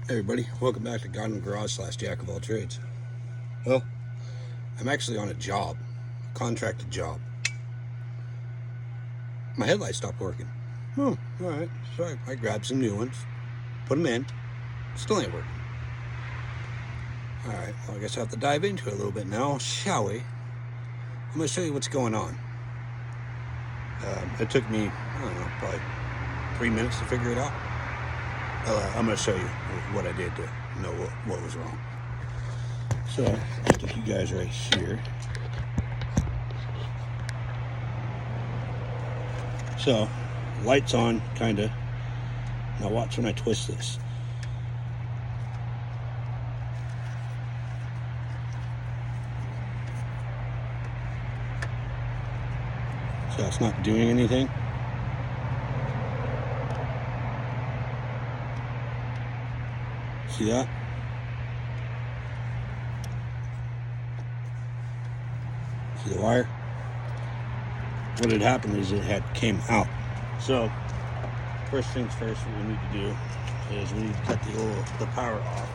Hey everybody, welcome back to God in the Garage / Jack of all trades. Well, I'm actually on a job, a contracted job. My headlight stopped working. Oh, alright, so I grabbed some new ones, put them in, still ain't working. Alright, well I guess I have to dive into it a little bit now, shall we? I'm going to show you what's going on. It took me, I don't know, probably 3 minutes to figure it out. I'm going to show you what I did to know what was wrong. So, I'll stick you guys right here. So, light's on, kinda. Now watch when I twist this. So it's not doing anything. See that? See the wire? What had happened is it had came out. So first things first, what we need to do is we need to cut the power off.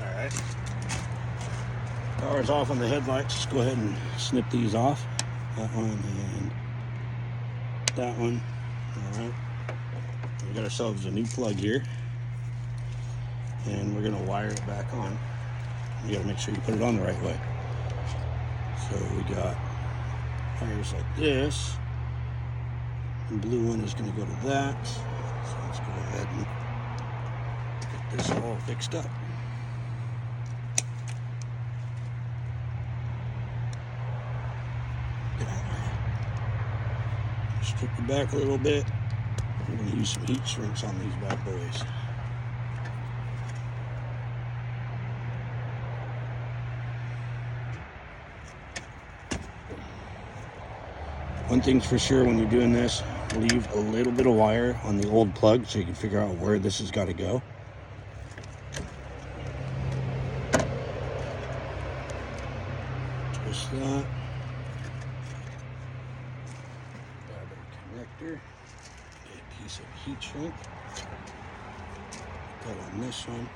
Alright. Power's off on the headlights. Just go ahead and snip these off. That one and that one. Alright. We got ourselves a new plug here. And we're going to wire it back on. You got to make sure you put it on the right way. So we got wires like this. The blue one is going to go to that. So let's go ahead and get this all fixed up. Get out of there. Strip it back a little bit. We're going to use some heat shrinks on these bad boys. One thing's for sure when you're doing this, leave a little bit of wire on the old plug so you can figure out where this has got to go. Twist that. Grab a connector. Get a piece of heat shrink. Put that on this one.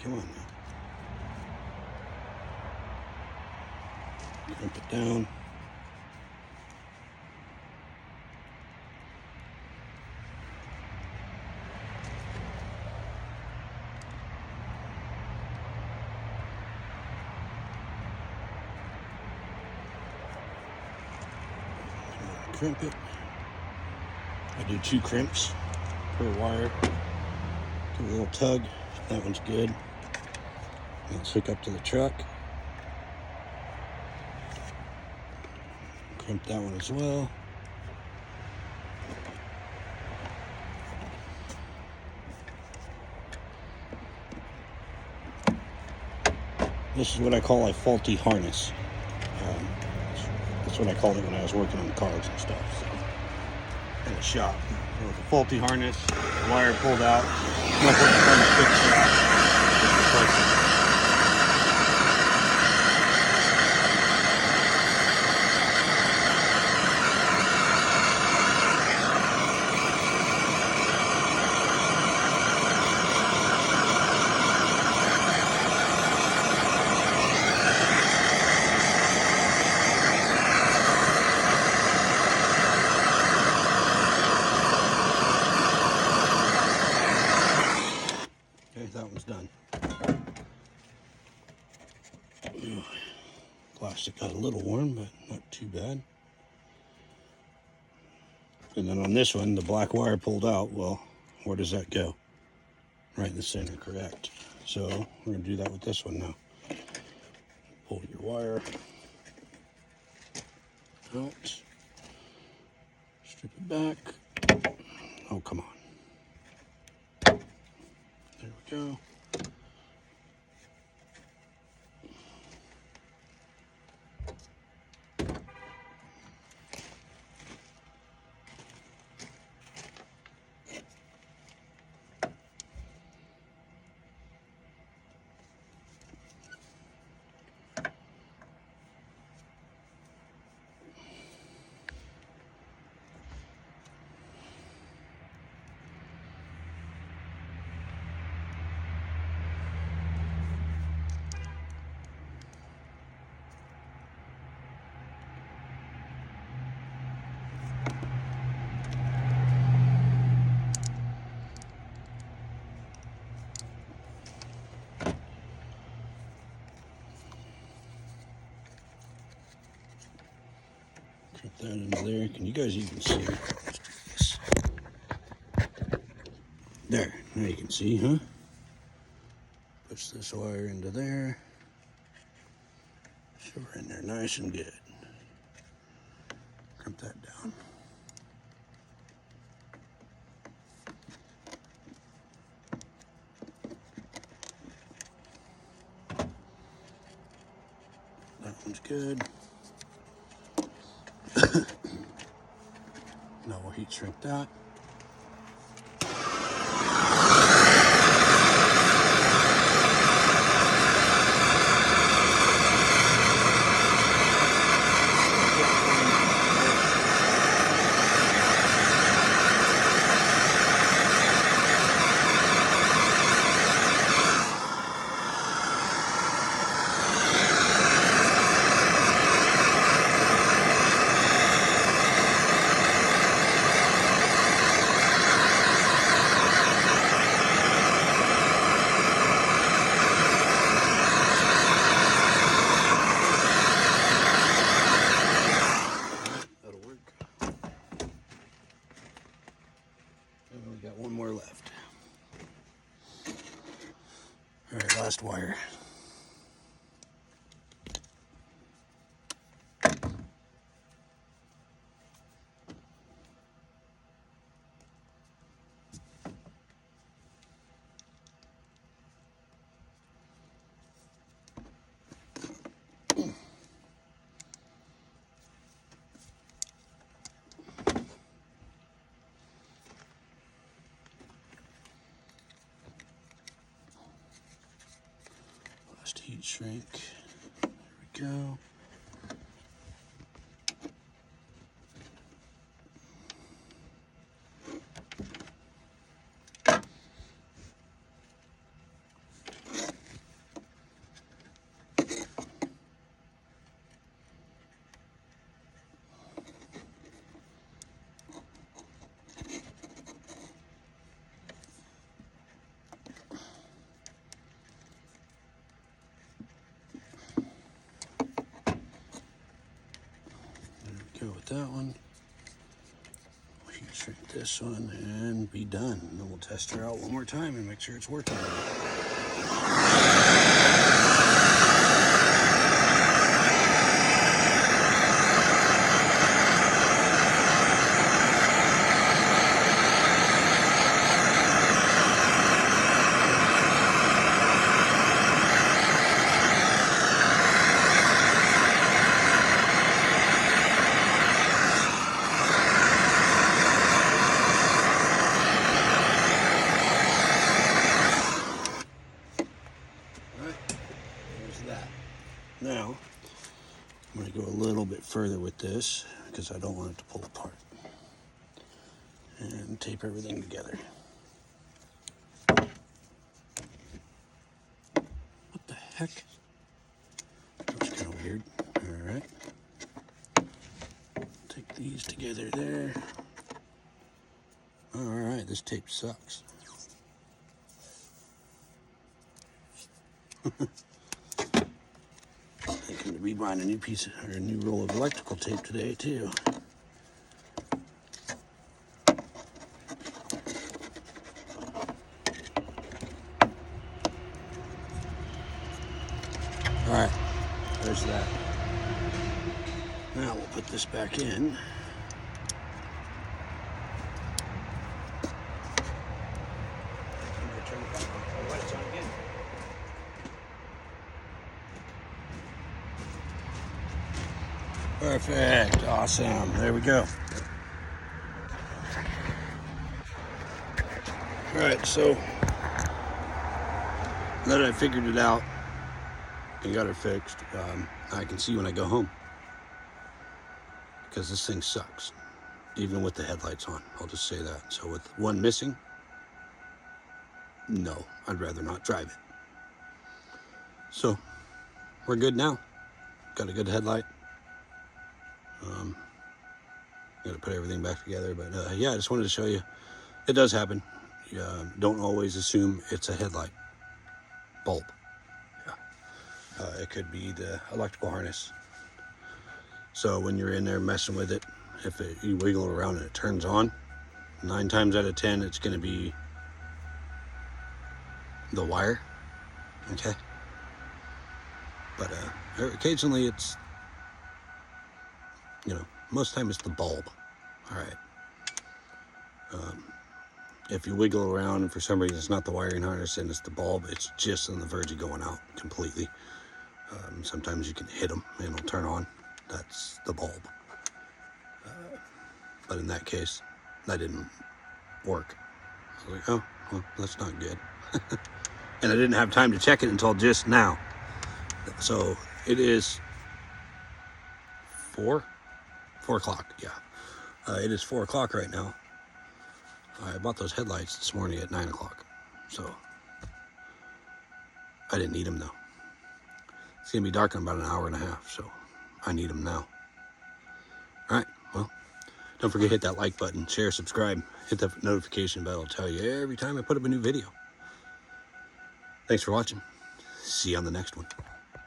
Come on now. Crimp it down. Crimp it. I do 2 crimps per wire. Give it a little tug. That one's good. Let's hook up to the truck. Crimp that one as well. This is what I call a faulty harness. That's what I called it when I was working on cars and stuff. So, in the shop. So it's a faulty harness, the wire pulled out. No point in trying to fix that. Okay, that one's done. Plastic got a little warm, but not too bad. And then on this one, the black wire pulled out. Well, where does that go? Right in the center, correct. So we're going to do that with this one now. Pull your wire out. Strip it back. Oh, come on. There we go. Put that into there. Can you guys even see? Let's do this. There. Now you can see, huh? Push this wire into there. Shove her in there nice and good. Crimp that down. That one's good. Now we'll heat shrink that. Got one more left. All right, last wire. Heat shrink. There we go. Go with that one. We'll heat shrink this one and be done. And then we'll test her out one more time and make sure it's working. Now, I'm going to go a little bit further with this because I don't want it to pull apart. And tape everything together. What the heck? That was kind of weird. Alright. Take these together there. Alright, this tape sucks. Thinking to be buying a new piece of, or a new roll of electrical tape today too. All right, there's that. Now we'll put this back in. Perfect, awesome, there we go. All right, so now that I figured it out and got her fixed, I can see when I go home. Because this thing sucks, even with the headlights on, I'll just say that. So with one missing, no, I'd rather not drive it. So, we're good now. Got a good headlight. Got to put everything back together, but yeah, I just wanted to show you. It does happen. Don't always assume it's a headlight bulb. Yeah. It could be the electrical harness. So when you're in there messing with it, if you wiggle it around and it turns on, 9 times out of 10 it's going to be the wire. Okay, but occasionally it's, you know, most of the time it's the bulb. All right. If you wiggle around and for some reason it's not the wiring harness and it's the bulb, it's just on the verge of going out completely. Sometimes you can hit them and it'll turn on. That's the bulb. But in that case, that didn't work. I was like, oh, well, that's not good. And I didn't have time to check it until just now. So it is 4 o'clock, yeah. It is 4 o'clock right now. I bought those headlights this morning at 9 o'clock. So I didn't need them though. It's going to be dark in about an hour and a half, so I need them now. All right, well, don't forget to hit that like button, share, subscribe, hit the notification bell. It'll tell you every time I put up a new video. Thanks for watching. See you on the next one.